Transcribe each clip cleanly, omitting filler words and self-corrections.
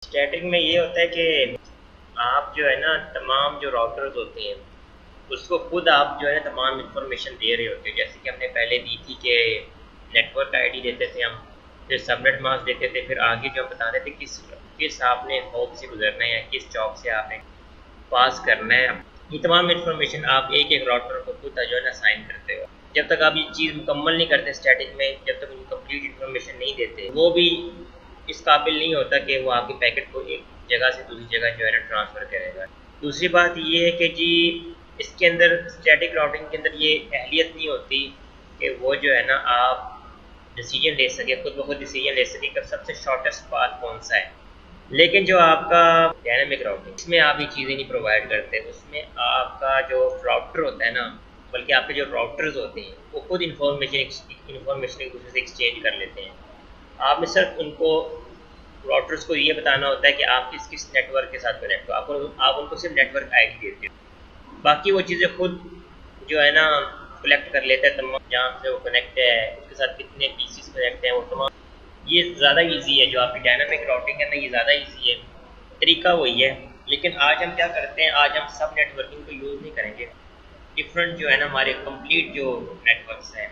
Static में ये होता है कि आप जो है ना तमाम जो राउटर्स होते हैं उसको खुद आप जो है ना तमाम इंफॉर्मेशन दे रहे होते हैं। जैसे कि हमने पहले दी थी कि नेटवर्क आईडी देते थे हम, फिर सबनेट मास्क देते थे, फिर आगे जो हम बताते थे किस किस आपने होप से गुजरना है या किस चौक से आपने पास करना है। ये तमाम इंफॉर्मेशन आप एक एक राउटर को खुद जो है ना साइन करते हो। जब तक आप ये चीज़ मुकम्मल नहीं करते स्टैटिक में, जब तक उनको कंप्लीट इंफॉर्मेशन नहीं देते, वो भी इस काबिल नहीं होता कि वो आपके पैकेट को एक जगह से दूसरी जगह जो है ना ट्रांसफ़र करेगा। दूसरी बात ये है कि जी इसके अंदर स्टैटिक राउटिंग के अंदर ये अहलियत नहीं होती कि वो जो है ना आप डिसीजन ले सके, खुद ब खुद डिसीजन ले सके कि सबसे शॉर्टेस्ट पाथ कौन सा है। लेकिन जो आपका डायनामिक राउटिंग, इसमें आप ये चीज़ें नहीं प्रोवाइड करते। उसमें आपका जो राउटर होता है ना, बल्कि आपके जो राउटर्स होते हैं वो खुद इंफॉर्मेशन एक दूसरे से एक्सचेंज कर लेते हैं। आपने सिर्फ उनको राउटर्स को ये बताना होता है कि आप किस किस नेटवर्क के साथ कनेक्ट हो। आप उनको सिर्फ नेटवर्क आईडी देते हो, बाकी वो चीज़ें खुद जो है ना कलेक्ट कर लेते हैं। तमाम जहाँ से वो कनेक्ट है, उसके साथ कितने पीसीस कनेक्ट हैं, वो तमाम। ये ज़्यादा इजी है, जो आपकी डायनामिक राउटिंग है ना, ये ज़्यादा इजी है, तरीका वही है। लेकिन आज हम क्या करते हैं, आज हम सब नेटवर्किंग को यूज़ नहीं करेंगे। डिफरेंट जो है ना हमारे कंप्लीट जो नेटवर्क्स हैं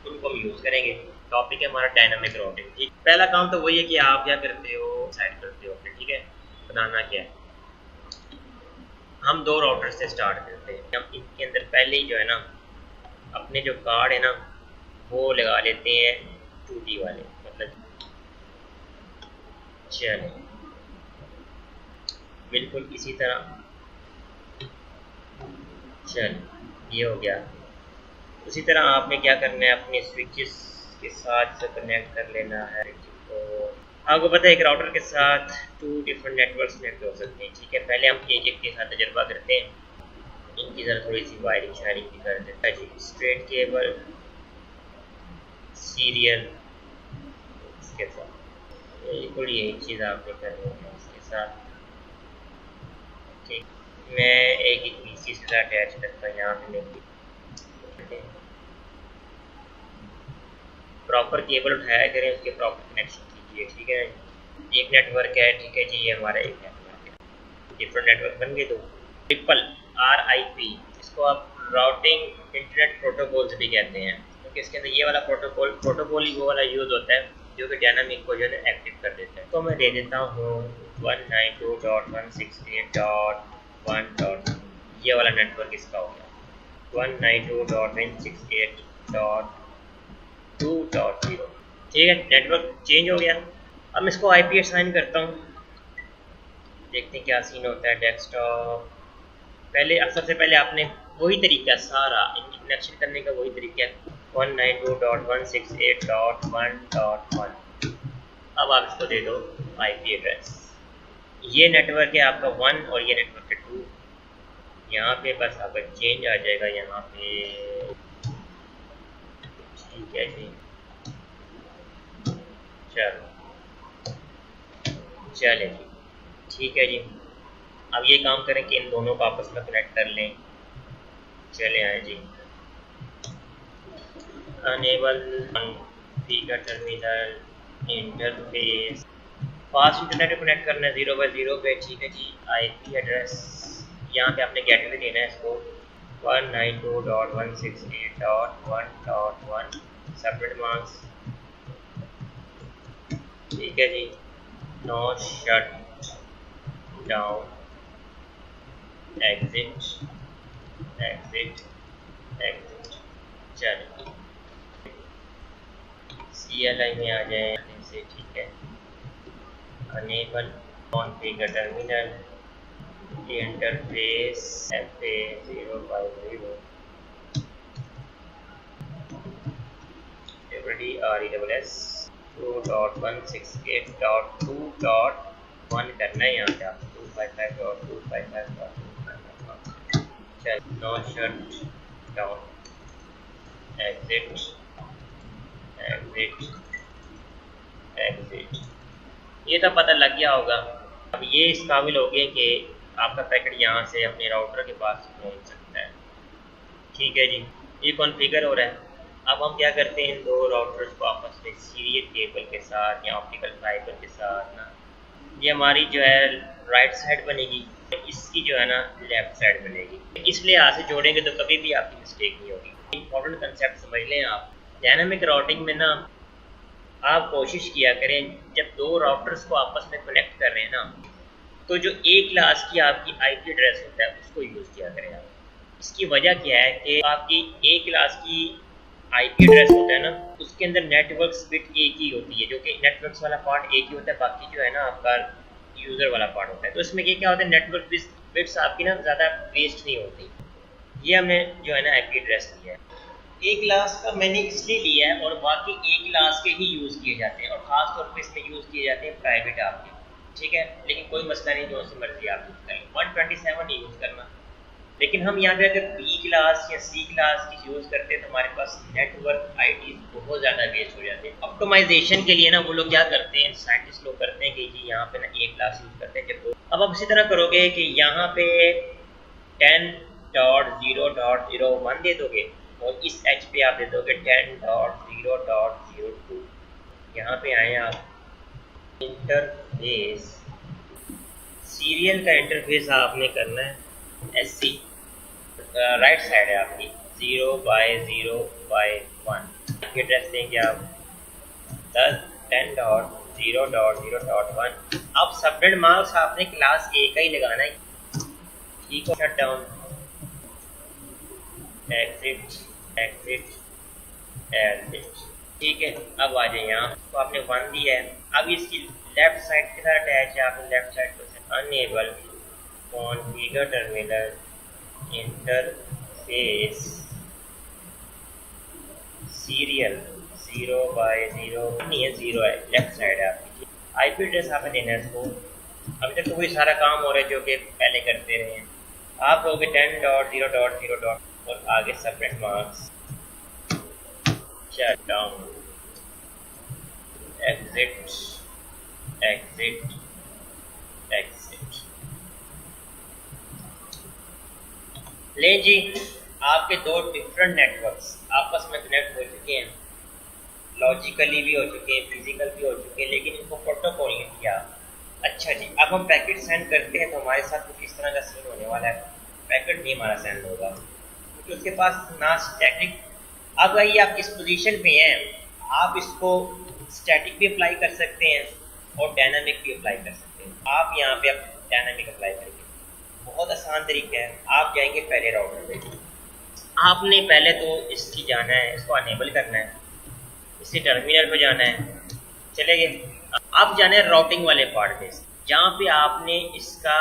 उनको हम यूज़ करेंगे। टॉपिक है हमारा डायनामिक राउटिंग। ठीक, पहला काम तो वही है कि आप क्या करते हो, सेट करते हो अपने। ठीक है, बनाना क्या है, हम दो राउटर से स्टार्ट करते हैं। हम इनके अंदर पहले ही जो है ना अपने जो कार्ड है ना वो लगा लेते हैं 2D वाले, मतलब चले बिल्कुल इसी तरह। चल ये हो गया। उसी तरह आपने क्या करना है, अपने स्विचेस के साथ कनेक्ट कर लेना है। तो आपको पता है एक राउटर के साथ 2 डिफरेंट नेटवर्क्स कनेक्ट हो सकते हैं। ठीक है, पहले हम एक एक के साथ तजर्बा करते हैं। इनकी ज़रा थोड़ी सी वायरिंग शायरिंग भी कर देता है जी। स्ट्रेट केबल सीरियल इसके साथ बिल्कुल यही चीज़ आपने करनी है इसके साथ। ठीक, मैं एक ही पीसी के साथ अटैच करता हूँ यहाँ पे। लेकिन प्रॉपर केबल उठाया करें, उसके प्रॉपर कनेक्शन कीजिए। ठीक है, एक नेटवर्क है, ठीक है जी, ये हमारा एक नेटवर्क है। डिफरेंट नेटवर्क बन गए। तो ट्रिपल RIP, इसको आप राउटिंग इंटरनेट प्रोटोकॉल भी कहते हैं, क्योंकि इसके अंदर ये वाला प्रोटोकॉल ही वो वाला यूज़ होता है जो कि डायनामिक को जो है एक्टिव कर देता है। तो मैं दे देता हूँ 192.168.1. ये वाला नेटवर्क इसका हो गया 192.168.2.0। ठीक है, नेटवर्क चेंज हो गया। अब मैं इसको IP असाइन करता हूँ, देखते हैं क्या सीन होता है। डेस्कटॉप, पहले सबसे पहले आपने वही तरीका, सारा कनेक्शन करने का वही तरीका 192.168.1.1। अब आप इसको दे दो IP एड्रेस। ये नेटवर्क है आपका 1 और ये नेटवर्क है 2। यहाँ पे बस आपका चेंज आ जाएगा यहाँ पे। ठीक है जी, चलो चले जी, ठीक है जी। अब ये काम करें कि इन दोनों को आपस में कनेक्ट कर लें। चले आए जी, enable configure terminal interface. Fast internet को कनेक्ट करना है 0x0 पे। ठीक है जी, IP एड्रेस यहाँ पे आपने गेटवे देना है इसको 192.168.1.1 सबनेट मास्क। ठीक है जी, no shut down exit exit exit. चलो CLI में आ जाए से। ठीक है, enable configure terminal interface FA050 RESS 2.168.2.1 करना है। यहाँ पे आप 255.255.255. चल no shut down exit exit exit. ये तो पता लग गया होगा। अब ये इस काबिल हो गए कि आपका पैकेट यहाँ से अपने राउटर के पास पहुँच सकता है। ठीक है जी, ये कॉन्फ़िगर हो रहा है। अब हम क्या करते हैं, इन दो राउटर्स को आपस में सीरियल केबल के साथ या ऑप्टिकल फाइबर के साथ ना ये हमारी जो है राइट साइड बनेगी, इसकी जो है ना लेफ्ट साइड बनेगी। इसलिए यहाँ से जोड़ेंगे तो कभी भी आपकी मिस्टेक नहीं होगी। इंपॉर्टेंट कंसेप्ट समझ लें आप। डायनामिक राउटिंग में ना आप कोशिश किया करें जब दो राउटर्स को आपस में कनेक्ट कर रहे हैं ना, तो जो एक क्लास की आपकी आईपी एड्रेस होता है उसको यूज़ किया करें आप। इसकी वजह क्या है कि आपकी एक क्लास की आईपी एड्रेस होता है ना, उसके अंदर नेटवर्क्स बिट एक ही होती है, जो कि नेटवर्क्स वाला पार्ट एक ही होता है, बाकी जो है ना आपका यूज़र वाला पार्ट होता है। तो इसमें क्या होता है, नेटवर्क बिट्स आपकी ना ज़्यादा वेस्ट नहीं होती। ये हमने जो है ना आईपी एड्रेस लिया है। एक क्लास का मैंने इसलिए लिया है और बाकी एक क्लास के ही यूज़ किए जाते हैं, और ख़ास तौर पे इसमें यूज़ किए जाते हैं प्राइवेट आपके, ठीक है। लेकिन कोई मसला नहीं, जो सी मर्जी आप यूज़ करें, 127 नहीं यूज़ करना। लेकिन हम यहाँ पे अगर बी क्लास या सी क्लास की यूज़ करते हैं तो हमारे पास नेटवर्क आईडी बहुत ज़्यादा वेस्ट हो जाते हैं। ऑप्टिमाइजेशन के लिए ना वो लोग क्या करते हैं, साइंटिस्ट लोग करते हैं कि जी यहाँ पे ना एक क्लास यूज़ करते हैं जब अब आप इसी तरह करोगे कि यहाँ पे 10.0.01 दे दोगे और इस एच पे आप दे दोगे 10.0.02। यहाँ पे आए आप इंटरफेस, सीरियल का इंटरफेस आपने करना है SC, राइट साइड है आपकी 0/0/1। एड्रेस देंगे आप 10.0.0.1। अब सबनेट मार्क्स आपने क्लास A का ही लगाना है। ठीक है, shut down, exit exit exit. ठीक है, अब आ जाए यहाँ, तो आपने 1 दिया है। अब इसकी लेफ्ट साइड के साथ अटैच है, आपने लेफ्ट साइड को enable configure terminal interface serial 0/0 नहीं है, 0 है, लेफ्ट साइड है आपकी। आईपी एड्रेस आपने देना है इसको। अभी तक तो वही सारा काम हो रहा है जो कि पहले करते रहे हैं। आप कहोगे 10.0.0. और आगे subnet marks, shut down, exit exit एग्जिट। ले जी, आपके दो डिफरेंट नेटवर्क्स आपस में कनेक्ट हो चुके हैं, लॉजिकली भी हो चुके हैं, फिजिकल भी हो चुके हैं, लेकिन इनको प्रोटोकॉल नहीं किया। अच्छा जी, अब हम पैकेट सेंड करते हैं तो हमारे साथ कुछ इस तरह का सीन होने वाला है। पैकेट नहीं हमारा सेंड होगा क्योंकि उसके पास ना स्टैटिक। अब भाई आप इस पोजीशन पे हैं, आप इसको स्टैटिक भी अप्लाई कर सकते हैं और डायनामिक भी अप्लाई कर सकते हैं। आप यहाँ पे आप डायनामिक अप्लाई करेंगे, बहुत आसान तरीका है। आप जाएंगे पहले राउटर पे, आपने पहले तो इसकी जाना है, इसको अनेबल करना है, इससे टर्मिनल पे जाना है, चले गए। अब जाना है राउटिंग वाले पार्ट में, जहाँ पे आपने इसका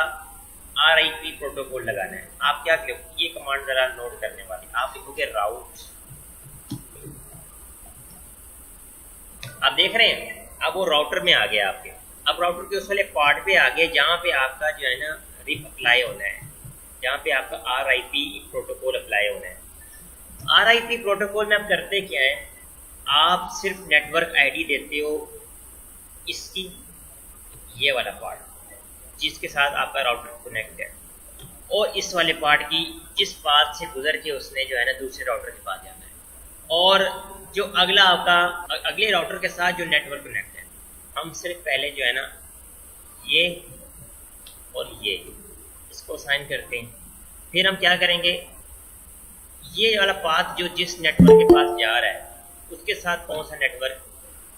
RIP प्रोटोकॉल लगाना है। आप क्या करें, ये कमांड जरा नोट करने वाली, आप लिखोगे राउट। आप देख रहे हैं, अब वो राउटर में आ गया आपके। अब राउटर के उस वाले पार्ट पे आ गए जहाँ पे आपका जो है ना रिप अप्लाई होना है, जहाँ पे आपका RIP प्रोटोकॉल अप्लाई होना है। RIP प्रोटोकॉल में आप करते क्या है, आप सिर्फ नेटवर्क आईडी देते हो इसकी, ये वाला पार्ट जिसके साथ आपका राउटर कनेक्ट है, और इस वाले पार्ट की जिस पाथ से गुजर के उसने जो है ना दूसरे राउटर के पास जाना है, और जो अगला आपका अगले राउटर के साथ जो नेटवर्क कनेक्ट है। हम सिर्फ पहले जो है ना ये और ये इसको साइन करते हैं। फिर हम क्या करेंगे, ये वाला पाथ जो जिस नेटवर्क के पास जा रहा है उसके साथ कौन सा नेटवर्क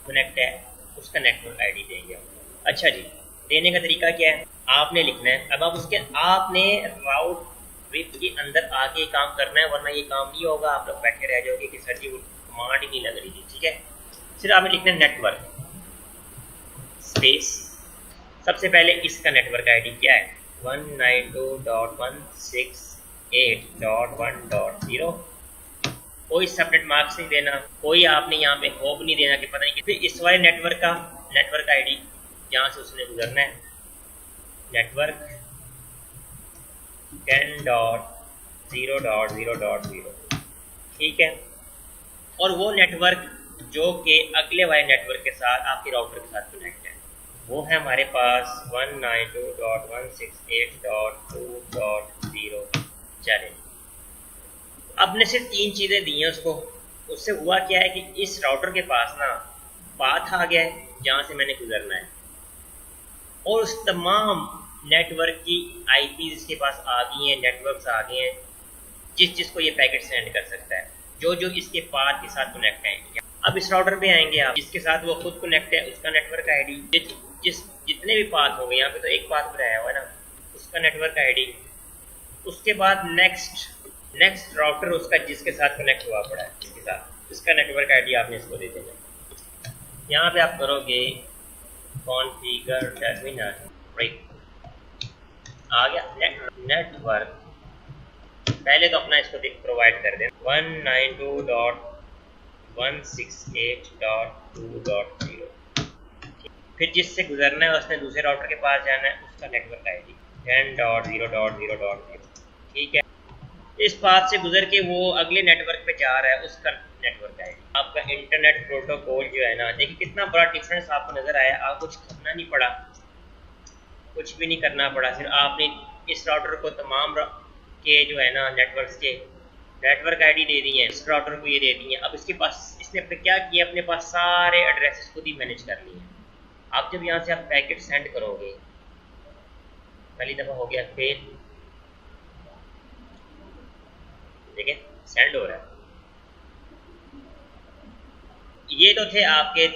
कनेक्ट है उसका नेटवर्क आईडी देंगे हम। अच्छा जी, देने का तरीका क्या है, आपने लिखना है। अब आप उसके आपने राउट रिप के अंदर आके काम करना है, वरना ये काम नहीं होगा। आप लोग बैठे रह जाओगे कि सर जी वो कमांड ही नहीं लग रही थी। ठीक है, सिर्फ आपने लिखना है नेटवर्क स्पेस, सबसे पहले इसका नेटवर्क आईडी क्या है 192.168.1.0। कोई सबनेट मार्क्स नहीं देना, कोई आपने यहाँ पे होप नहीं देना कि पता नहीं कि। फिर इस वाले नेटवर्क का नेटवर्क आईडी जहाँ से उसने गुजरना है, नेटवर्क 10.0.0.0। ठीक है, और वो नेटवर्क जो कि अगले वाले नेटवर्क के साथ आपके राउटर के साथ कनेक्ट है, वो है हमारे पास 192.168.2.0। चले, अब ने सिर्फ 3 चीज़ें दी हैं उसको। उससे हुआ क्या है कि इस राउटर के पास ना पाथ आ गया है जहाँ से मैंने गुजरना है, और उस तमाम नेटवर्क की आईपी इसके पास आ गई हैं, नेटवर्क्स आ गए हैं जिसको ये पैकेट सेंड कर सकता है, जो इसके पाथ के साथ कनेक्ट है। अब इस राउटर पे आएंगे आप, जिसके साथ वो खुद कनेक्ट है उसका नेटवर्क आईडी, जितने भी पाथ होंगे, यहाँ पे तो एक पाथ बनाया हुआ है ना, उसका नेटवर्क आईडी। उसके बाद नेक्स्ट राउटर उसका जिसके साथ कनेक्ट हुआ पड़ा है, जिसके साथ उसका नेटवर्क आईडी आपने इसको दे देना। यहाँ पे आप करोगे कॉन्फ़िगर टर्मिनल, आ गया नेटवर्क। पहले तो अपना इसको प्रोवाइड कर दें 192.168.2.0। फिर जिससे गुजरना है उसने दूसरे राउटर के पास जाना है, उसका नेटवर्क आईडी 10.0.0.0। ठीक है, इस पाथ से गुजर के वो अगले नेटवर्क पे जा रहा है, उसका नेटवर्क आईडी। आपका इंटरनेट प्रोटोकॉल जो है ना, देखिए कितना बड़ा डिफरेंस आपको नजर आया। आप कुछ करना नहीं पड़ा, कुछ भी नहीं करना पड़ा, सिर्फ आपने इस राउटर को तमाम के जो है ना नेटवर्क्स के नेटवर्क आईडी दे दी है, इस राउटर को ये दे दी है। अब इसके पास इसने अपने क्या किया, अपने पास सारे एड्रेसेस खुद ही मैनेज कर लिए हैं। आप जब यहाँ से आप पैकेट सेंड करोगे, पहली दफ़ा हो गया फेल, देखिए सेंड हो रहा है। ये तो थे आपके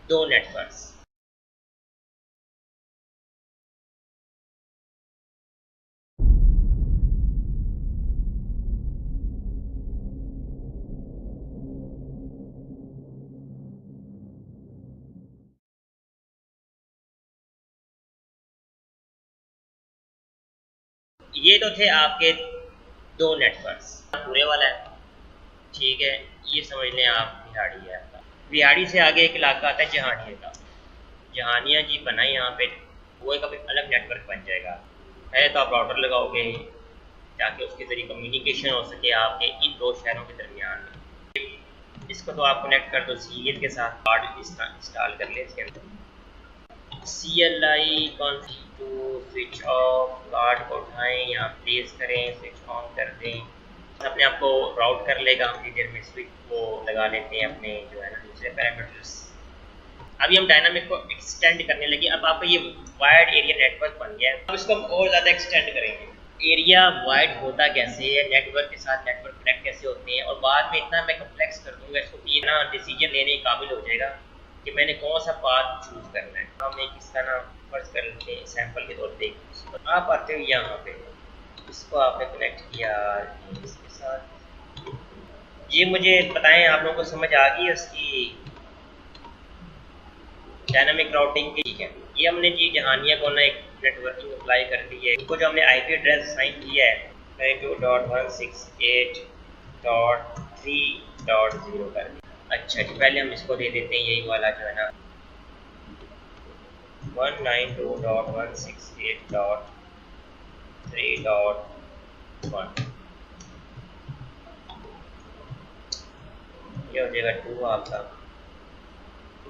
दो नेटवर्क्स। ये तो थे आपके दो नेटवर्क्स। पूरे वाला है, ठीक है, ये समझ लें आप बिहाड़ी है। बिहाड़ी से आगे एक इलाका आता है जहानिया का, जहानिया जी बना यहाँ पे, वो एक अलग नेटवर्क बन जाएगा। पहले तो आप राउटर लगाओगे ताकि उसके ज़रिए कम्युनिकेशन हो सके आपके इन दो शहरों के दरमियान में। इसको तो आप कनेक्ट कर दो सीरियल के साथ, कार्ड इंस्टॉल कर ले इसके अंदर। CLI config to switch off, card को उठाएं, यहाँ प्लेस करें, स्विच ऑन कर दें, अपने आप को राउट कर लेगा। हम देर में स्विच को लगा लेते हैं अपने जो है ना दूसरे पैरामीटर्स। अभी हम डायनामिक को एक्सटेंड करने लगे। अब आपका ये वायर्ड एरिया नेटवर्क बन गया है, अब इसको हम और ज़्यादा एक्सटेंड करेंगे। एरिया वाइड होता कैसे है, नेटवर्क के साथ नेटवर्क कनेक्ट कैसे होते हैं, और बाद में इतना मैं कम्प्लेक्स कर दूंगा इसको कि ना डिसीजन लेने के काबिल हो जाएगा कि मैंने कौन सा पाथ चूज करना है। हम एक इसका ना फर्ज कर लेते हैं सैंपल के तौर पे। आप आते हो यहाँ पे, इसको आपने कनेक्ट किया इसके साथ। ये मुझे बताएं आप लोगों को समझ आ गई उसकी डायनामिक राउटिंग की? ठीक है, ये हमने जी जहानिया को ना एक नेटवर्किंग अप्लाई कर दी है। इसको जो हमने आईपी एड्रेस असाइन किया है 92.168.3.0 कर दिया। अच्छा जी, पहले हम इसको दे देते हैं यही वाला जो है ना 192.168.3.1। ये हो जाएगा 2 आपका,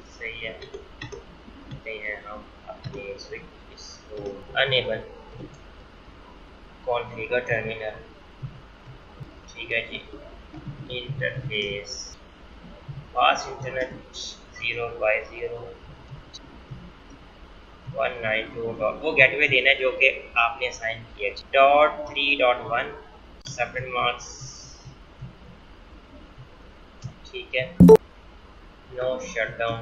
सही है। हम अपने स्विच इसको अनेबल कॉन्फ़िगर टर्मिनल, ठीक है जी। इंटरफेस पास इंटरनेट 0x0 वो गेटवे देना है जो कि आपने असाइन किया। .3.1 सबनेट मास्क, ठीक है। No shutdown,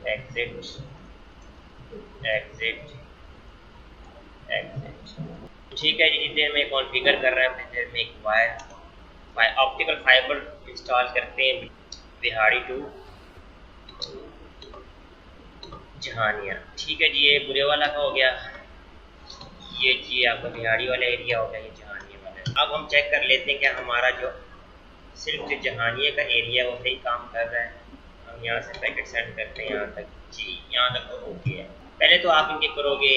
exit exit exit, ठीक है। जितनी देर में कॉन्फ़िगर कर रहे हैं उतनी देर में एक वायर ऑप्टिकल फाइबर इंस्टॉल करते हैं। बिहाड़ी टू जहानिया, ठीक है जी। ये बुरे वाला का हो गया, ये जी आपका बिहाड़ी वाला एरिया हो गया, ये जहानिया वाला। अब हम चेक कर लेते हैं कि हमारा जो सिर्फ जो जहानिया का एरिया वो सही काम कर रहा है। हम यहाँ से पैकेट सेंड करते हैं यहाँ तक जी, यहाँ तक तो ओके है। पहले तो आप इनके करोगे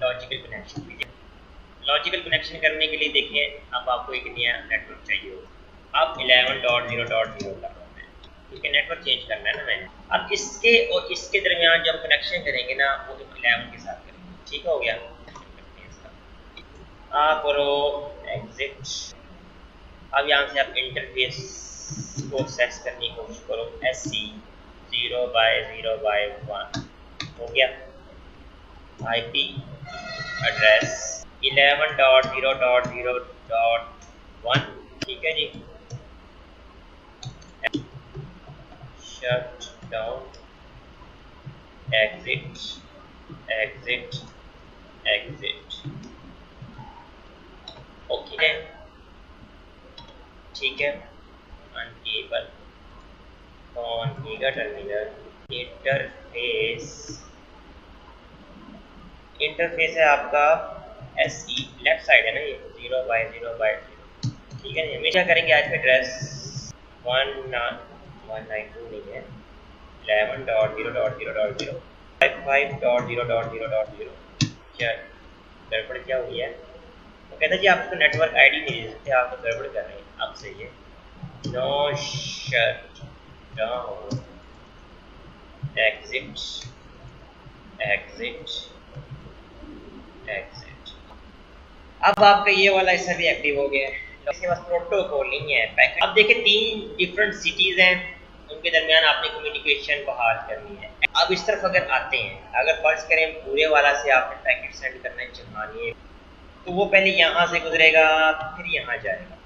लॉजिकल कनेक्शन। लॉजिकल कनेक्शन करने के लिए देखें अब आपको एक नया नेटवर्क चाहिए होगा। अब 11.0.0 का ठीक है, नेटवर्क चेंज करना है ना मैंने। अब इसके और इसके दरमियान जब कनेक्शन करेंगे ना वो 11 के साथ करेंगे, ठीक हो गया। आप करो एग्जिट। अब यहाँ से आप इंटरफेस को एक्सेस करने की कोशिश करो, SC 0/0/1 हो गया। IP एड्रेस 11.0.0.1, ठीक है जी। Shut down, exit, exit, exit, okay, ठीक है। Enable configure terminal interface, interface है आपका SE, लेफ्ट साइड है ना ये, 0/0/0, ठीक है। हमें क्या करेंगे आज एड्रेस 192 नहीं है, 11.0.0.0, 55.0.0.0। क्या गड़बड़ क्या हुई है? वो कहता है जी आप इसको नेटवर्क आईडी नहीं दे सकते, आप तो गड़बड़ कर रहे हैं। अब सही है। No shut down, exit, exit, exit. अब आपका ये वाला हिस्सा भी एक्टिव हो गया है। इसके पास प्रोटोकॉल नहीं है, पैकेट। अब देखिए 3 डिफरेंट सिटीज हैं, उनके दरमियान आपने कम्युनिकेशन बहाल करनी है। अब इस तरफ अगर आते हैं, अगर फर्ज करें पूरे वाला से आपने पैकेट सेंड करना है चुनानी, तो वो पहले यहाँ से गुजरेगा, फिर यहाँ जाएगा,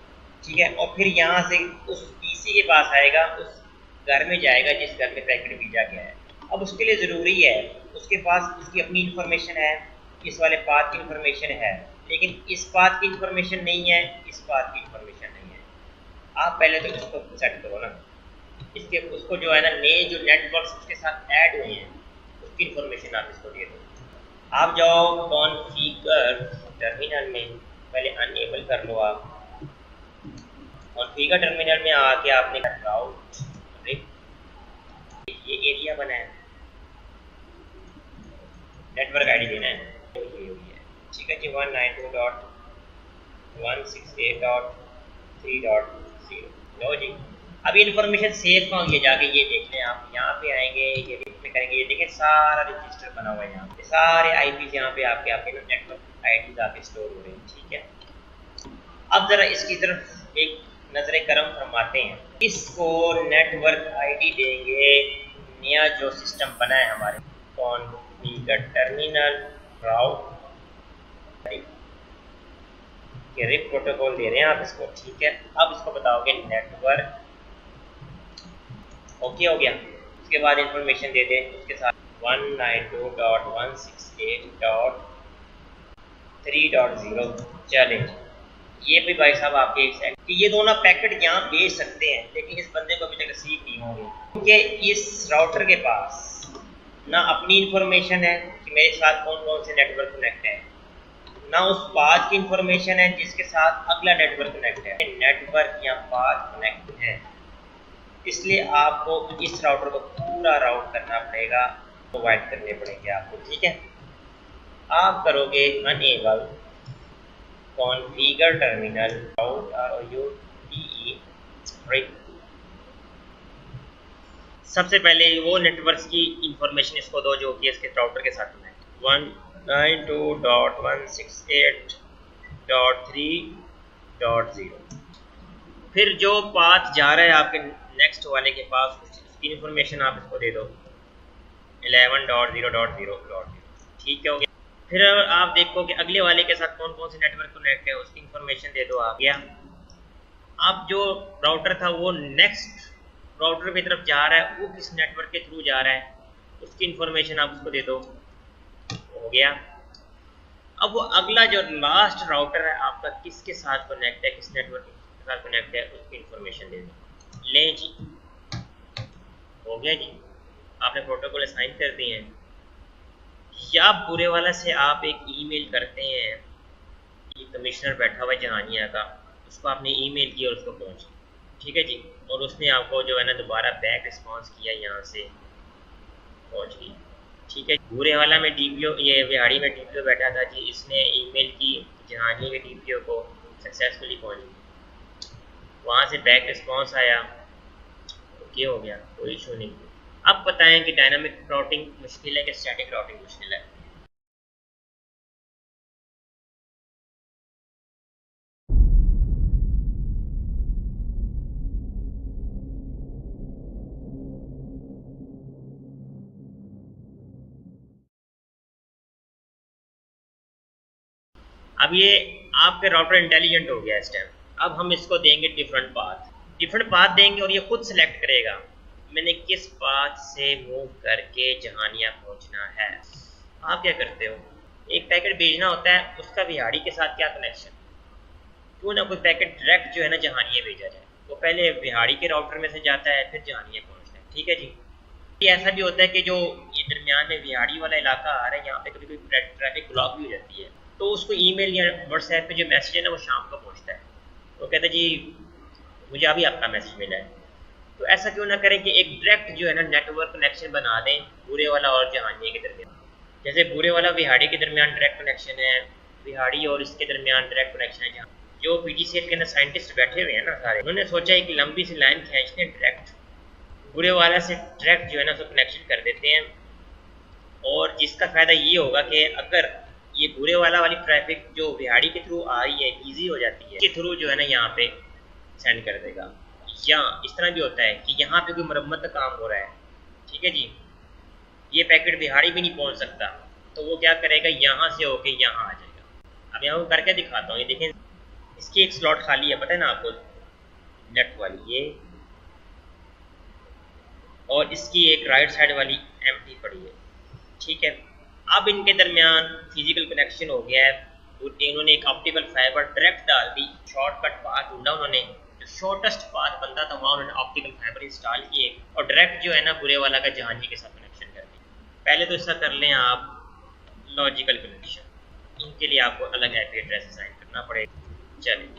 ठीक है, और फिर यहाँ से उस पीसी के पास आएगा, उस घर में जाएगा जिस घर में पैकेट भेजा गया है। अब उसके लिए ज़रूरी है, उसके पास उसकी अपनी इंफॉर्मेशन है, इस वाले पाथ की इंफॉर्मेशन है, लेकिन इस पाथ की इंफॉर्मेशन नहीं है, इस पाथ की इंफॉर्मेशन नहीं है। आप पहले तो इसको सेट करो ना, इसके उसको जो है ना, नए जो नेटवर्क्स उसके साथ ऐड हुए हैं उसकी इंफॉर्मेशन आप इसको दे दो। आप जाओ कॉन्फ़िगर टर्मिनल में, पहले अनेबल कर लो आप। कॉन्फ़िगर टर्मिनल में आके आपने राउट, ये एरिया बना है, नेटवर्क आईडी देना है, ठीक है जी, 192.168.3.0। लो जी। अब इन्फॉर्मेशन सेव कहाँ होगी, जाके ये देख लें आप, यहाँ पे आएंगे, ये में करेंगे, ये देखें सारा रजिस्टर बना हुआ है यहाँ पे, सारे आईपी यहाँ पे आपके आपके नेटवर्क आईडी आपके स्टोर हो रहे हैं, ठीक है। अब जरा इसकी तरफ एक नजर करम फरमाते हैं। इसको नेटवर्क आईडी देंगे, नया जो सिस्टम बना है हमारे, कॉन्फ़िगर टर्मिनल राउट, ये रिप प्रोटोकॉल दे रहे हैं आप इसको, ठीक है। अब इसको बताओगे नेटवर्क, ओके हो गया। उसके बाद इंफॉर्मेशन दे दें उसके साथ 192.168.3.0। चले, ये भी भाई साहब आपके कि ये दोनों पैकेट यहाँ भेज सकते हैं, लेकिन इस बंदे को अभी तक रिसीव नहीं होंगे, क्योंकि इस राउटर के पास ना अपनी इंफॉर्मेशन है कि मेरे साथ कौन कौन से नेटवर्क कनेक्ट है, ना उस पाथ की इंफॉर्मेशन है जिसके साथ अगला नेटवर्क कनेक्ट है। नेटवर्क या पाथ कनेक्ट है, इसलिए आपको इस राउटर को पूरा राउट करना पड़ेगा, प्रोवाइड करने पड़ेंगे आपको, ठीक है। आप करोगे अनेबल कॉन्फ़िगर टर्मिनल राउट, ROUTE, सबसे पहले वो नेटवर्क्स की इंफॉर्मेशन इसको दो जो कि इसके राउटर के साथ में 192.168.3.0। फिर जो पाथ जा रहा है आपके नेक्स्ट वाले के पास, उसकी इंफॉर्मेशन आप इसको दे दो 11.0.0.0, ठीक है हो गया। फिर आप देखो कि अगले वाले के साथ कौन कौन से नेटवर्क कनेक्ट है, उसकी इंफॉर्मेशन दे दो, आ गया। अब जो राउटर था वो नेक्स्ट राउटर की तरफ जा रहा है, वो किस नेटवर्क के थ्रू जा रहा है, उसकी इंफॉर्मेशन आप उसको दे दो, हो गया। अब वो अगला जो लास्ट राउटर है आपका किसके साथ कनेक्ट है, किस नेटवर्क के साथ कनेक्ट है, उसकी इंफॉर्मेशन दे दो। लें जी, हो गया जी, आपने प्रोटोकॉल असाइन कर दिए हैं। या बुरे वाला से आप एक ईमेल करते हैं, ये कमिश्नर बैठा हुआ है जहानिया का, उसको आपने ईमेल किया और उसको पहुंची, ठीक है जी, और उसने आपको जो है ना दोबारा बैक रिस्पांस किया, यहाँ से पहुंच गई, ठीक है। बुरे वाला में डीपीओ, ये बिहाड़ी में डीपीओ बैठा था जी, इसने ईमेल की जहानिया के डीपीओ को, सक्सेसफुली पहुंच गई, वहाँ से बैक रिस्पांस आया, ओके हो गया, कोई इशू नहीं। अब बताएं कि डायनामिक राउटिंग मुश्किल है कि स्टैटिक राउटिंग मुश्किल है। अब ये आपके राउटर इंटेलिजेंट हो गया इस टाइम। अब हम इसको देंगे डिफरेंट पाथ देंगे और ये खुद सेलेक्ट करेगा मैंने किस पाथ से मूव करके जहानिया पहुंचना है। आप क्या करते हो, एक पैकेट भेजना होता है, उसका बिहाड़ी के साथ क्या कनेक्शन, क्यों ना कोई पैकेट डायरेक्ट जो है ना जहानिया भेजा जाए। वो पहले बिहाड़ी के राउटर में से जाता है, फिर जहानिया पहुंचता है। ठीक है जी। ये ऐसा भी होता है कि जो ये दरमियान में बिहाड़ी वाला इलाका आ रहा है, यहाँ पे कभी कभी ट्रैफिक ब्लॉक भी हो जाती है, तो उसको ईमेल या व्हाट्सएप पे जो मैसेज है ना वो शाम को पहुँचता है। वो कहता है जी मुझे अभी आपका मैसेज मिला है। तो ऐसा क्यों ना करें कि एक डायरेक्ट जो है ना नेटवर्क कनेक्शन बना दें बुरे वाला और जहानिया के दरमियान। जैसे बुरे वाला बिहाड़ी के दरमियान डायरेक्ट कनेक्शन है, बिहाड़ी और इसके दरमियान डायरेक्ट कनेक्शन है। जहाँ जो पीजीसीएल के ना साइंटिस्ट बैठे हुए हैं ना सारे, उन्होंने सोचा है कि लंबी सी लाइन खींचते डायरेक्ट बुरे वाला से डायरेक्ट जो है ना उसको कनेक्शन कर देते हैं। और जिसका फ़ायदा ये होगा कि अगर ये बुरे वाली ट्रैफिक जो बिहाड़ी के थ्रू आ रही है ईजी हो जाती है, इसके थ्रू जो है ना यहाँ पे सेंड कर देगा। या इस तरह भी होता है कि यहाँ पे कोई मरम्मत का काम हो रहा है, ठीक है जी, ये पैकेट बिहाड़ी भी नहीं पहुँच सकता, तो वो क्या करेगा यहाँ से होके यहाँ आ जाएगा। अब यहाँ करके दिखाता हूँ। ये देखें इसकी एक स्लॉट खाली है, पता है ना आपको, लेफ्ट वाली ये, और इसकी एक राइट साइड वाली एम्प्टी पड़ी है। ठीक है, अब इनके दरमियान फिजिकल कनेक्शन हो गया है। इन्होंने एक ऑप्टिकल फाइबर डायरेक्ट डाल दी, शॉर्टकट पाथ ढूंढा उन्होंने, जो शॉर्टेस्ट पाथ बनता था वहाँ उन्होंने ऑप्टिकल फाइबर इंस्टॉल किए और डायरेक्ट जो है ना बुरे वाला का जहानी के साथ कनेक्शन कर दिया। पहले तो ऐसा कर लें आप लॉजिकल कनेक्शन, इनके लिए आपको अलग आईपी एड्रेस असाइन करना पड़ेगा। चलिए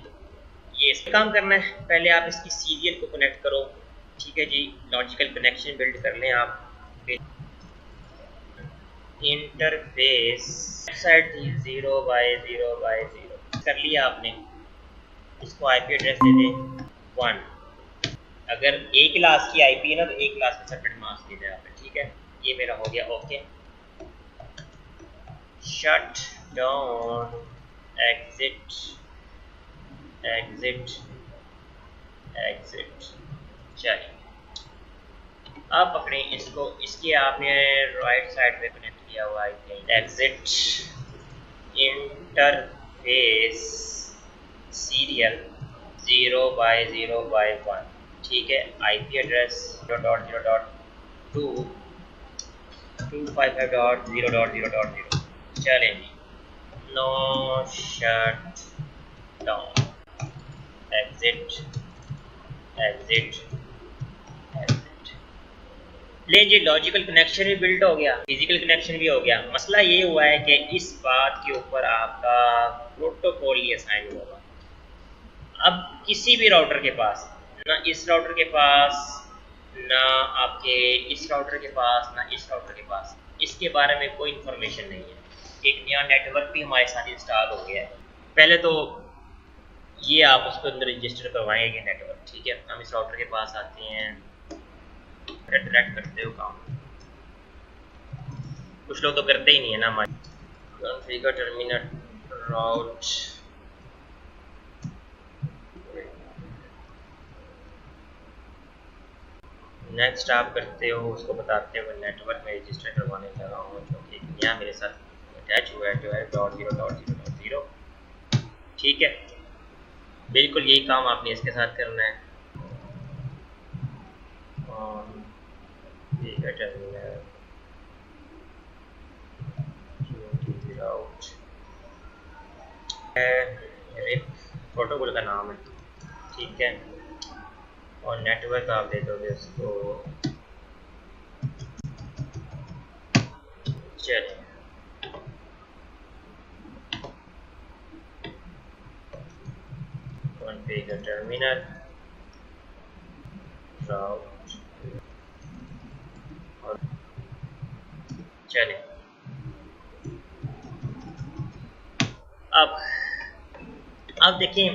ये इसका काम करना है। पहले आप इसकी सीरियल को कनेक्ट करो। ठीक है जी, लॉजिकल कनेक्शन बिल्ड कर लें आप। इंटरफेस साइड 0x0x0 कर लिया आपने। इसको आईपी एड्रेस दे दें 1। अगर एक क्लास की आईपी है ना तो एक क्लास में सेपरेट मास्क दे दें आपने। ठीक है, ये मेरा हो गया okay. Shut down exit exit exit. चलिए अब पकड़े इसको, इसके आपने राइट साइड पे कनेक्ट किया हुआ है एग्जिट इंटरफेस सीरियल 0x0x1। ठीक है, आईपी एड्रेस 0.0.2.255.0.0.0। चलें जी, no shut down exit exit एग्जिट। ले जी, लॉजिकल कनेक्शन भी बिल्ड हो गया, फिजिकल कनेक्शन भी हो गया। मसला ये हुआ है कि इस बात के ऊपर आपका प्रोटोकॉल ही असाइन होगा। अब किसी भी राउटर के पास, ना इस राउटर के पास, ना आपके इस राउटर के पास, ना इस राउटर के पास, इसके बारे में कोई इंफॉर्मेशन नहीं है। एक नया नेटवर्क भी हमारे साथ इंस्टॉल हो गया है। पहले तो ये आप उसको अंदर रजिस्टर करवाएंगे नेटवर्क। ठीक है, हम इस राउटर के पास आते हैं, डायरेक्ट करते हो काम। कुछ लोग तो करते ही नहीं है ना। हमारे कॉन्फ़िगर टर्मिनल राउट नेक्स्ट आप करते हो, उसको बताते हो नेटवर्क में रजिस्टर करवाने लगा हूँ क्योंकि यहाँ मेरे साथ अटैच हुआ है जो है .0.0.0। ठीक है, बिल्कुल यही काम आपने इसके साथ करना है। प्रोटोकॉल का नाम है। ठीक है, और नेटवर्क आप दे दोगे उसको, चलिए कॉन्फ़िगर टर्मिनल राउट। और चलिए अब देखिए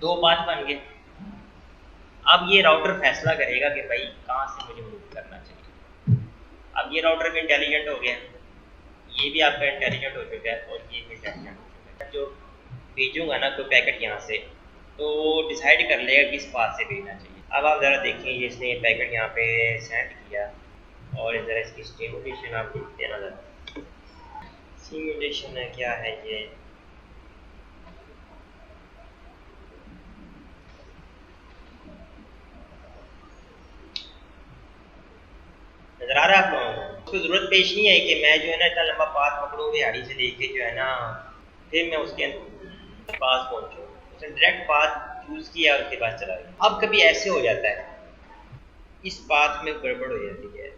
दो बात बन गए। अब ये राउटर फैसला करेगा कि भाई कहाँ से मुझे मूव करना चाहिए। अब ये राउटर भी इंटेलिजेंट हो गया, ये भी आपका इंटेलिजेंट हो चुका है और ये भी इंटेलिजेंट हो चुका है। जो भेजूंगा ना कोई पैकेट यहाँ से, तो डिसाइड कर लेगा किस पाथ से भेजना चाहिए। अब आप ज़रा देखिए, जिसने ये पैकेट यहाँ पे सेंड किया और ज़रा इसकी स्टेबुलेशन आप देखते हैं ना ज़रा। सिमुलेशन है, क्या है ये? नजर आ रहा है आप लोगों को? उसको जरूरत पेश नहीं है कि मैं जो है ना इतना लंबा पास पकड़ूं दिहाड़ी से लेके जो है ना, फिर मैं उसके पास पहुंचूं। उसने डायरेक्ट पाथ चूज किया और उसके पास चला गया। अब कभी ऐसे हो जाता है, इस पाथ में गड़बड़ हो जाती है।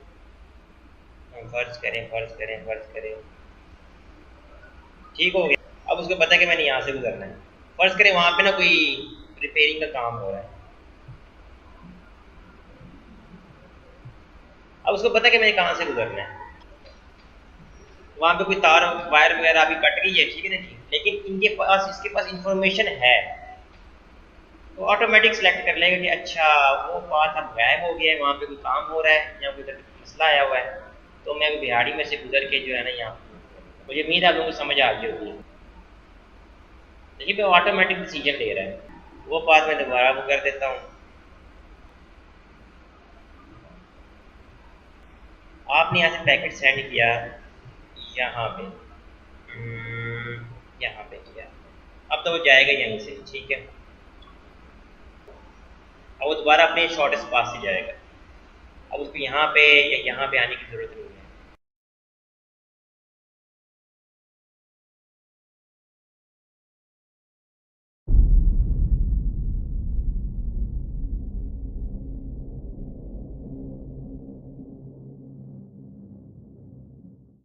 हम फर्ज करें, फर्ज करें, फर्ज करें, ठीक हो गया। अब उसको पता है कि मैंने यहाँ से गुजरना है। फर्ज करें वहां पे ना कोई रिपेयरिंग का काम हो रहा है। अब उसको पता है कि मैंने कहाँ से गुजरना है। वहां पे कोई तार वायर वगैरह अभी कट गई है, ठीक है ना जी, लेकिन इनके पास इसके पास इंफॉर्मेशन है, तो ऑटोमेटिक सेलेक्ट कर लेगा कि अच्छा वो पाथ अब गायब हो गया है, वहाँ पे कोई काम हो रहा है या कोई मसला आया हुआ है, तो मैं बिहाड़ी में से गुजर के जो है ना यहाँ, मुझे उम्मीद है आप लोगों को समझ आ गई होगी। देखिए मैं ऑटोमेटिक डिसीजन ले रहा है। वो पाथ मैं दोबारा वो कर देता हूँ। आपने यहाँ से पैकेट सेंड किया यहाँ पे, यहाँ पे किया, अब तो वो जाएगा यहीं से, ठीक है। अब वो दोबारा अपने शॉर्टेस्ट पास से जाएगा। अब उसको यहाँ पे या यहाँ पे आने की ज़रूरत